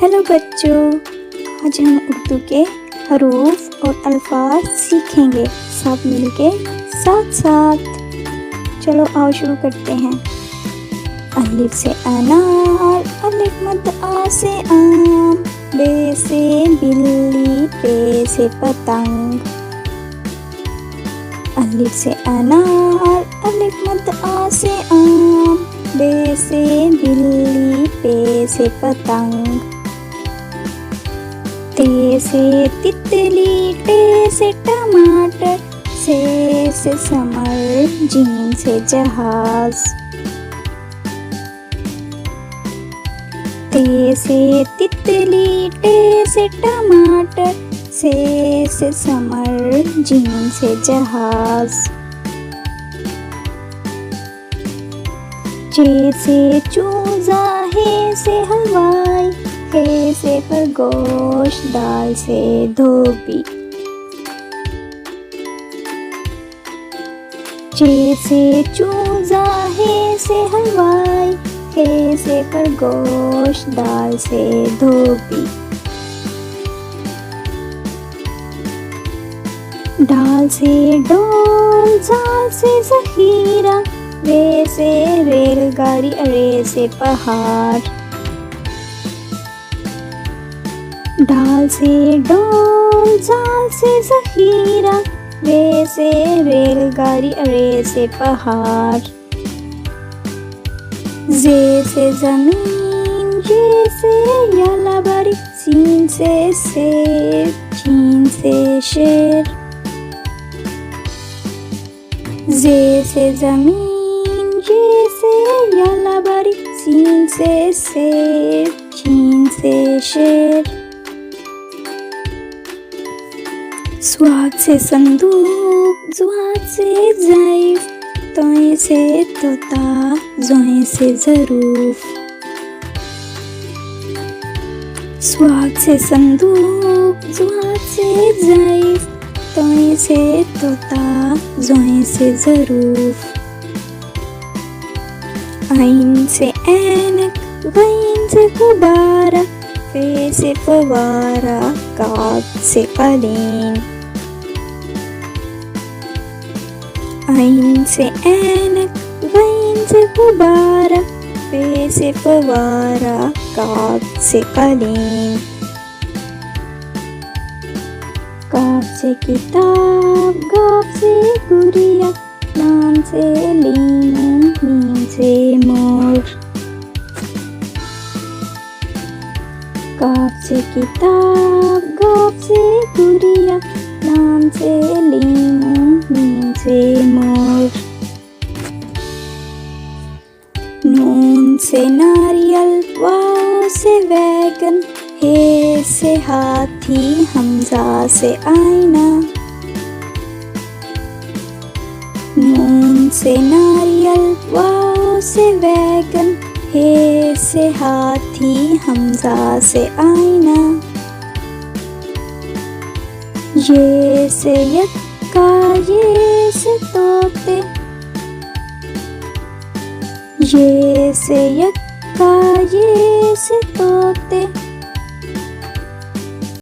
Hello बच्चों, आज हम उर्दू के हरूफ और अल्फाज सीखेंगे सब मिलके साथ साथ। चलो आओ शुरू करते हैं। अलिफ से अनार, अलिफ मद आ से आम, बे से बिल्ली, पे से पतंग। अलिफ से अनार, अलिफ मद आ से आम, बे से बिल्ली, पे से पतंग। ते से तितली, टे से टमाटर, से समर, जीन से जहाज। ते से तितली, टे से टमाटर, से समर, जीन से जहाज। जे से चूजा, हे से हलवाई, हे से खरगोश, दाल से धोबी। जे से चूजा, हे से हलवाई, हे से खरगोश, दाल से धोबी। डाल से डोल, जाल से ज़ख़ीरा, रे से रेलगाड़ी, अरे से पहाड़। डाल से डोल, जाल से ज़ख़ीरा, रे से रेलगाड़ी, अरे से पहाड़। जे से ज़मीन, ये से यालाबारी, सीन से सेब, जीन से शेर। जे से ज़मीन, ये से यालाबारी, सीन से सेब, जीन से शेर। स्वाद से संदूक, जुआद से ज़ैफ़, तोए से तोता, ज़ोए से ज़रूफ। स्वाद से संदूक, जुआद से ज़ैफ़, तोए से तोता, ज़ोए से ज़रूफ। आइन से ऐनक, गैन से गुब्बारा, फे से फवारा, काफ से क़लीन। आइन से ऐनक, गैन से गुब्बारा, फे से फवारा, काफ से क़लीन। काफ से किताब, गाफ से गुड़िया, लाम से लीमू, मीम से मोर। काफ से किताब, गाफ से गुड़िया, लाम से लीमू, मीम से मोर। नून से नारियल, वाव से वैगन, हे से हाथी, हमजा से आईना। नून से नारियल, वाव से वैगन, हे से हाथी, हमजा से आईना। ये से यक्का, ये से तोते, ये से यक्का, ये से तोते,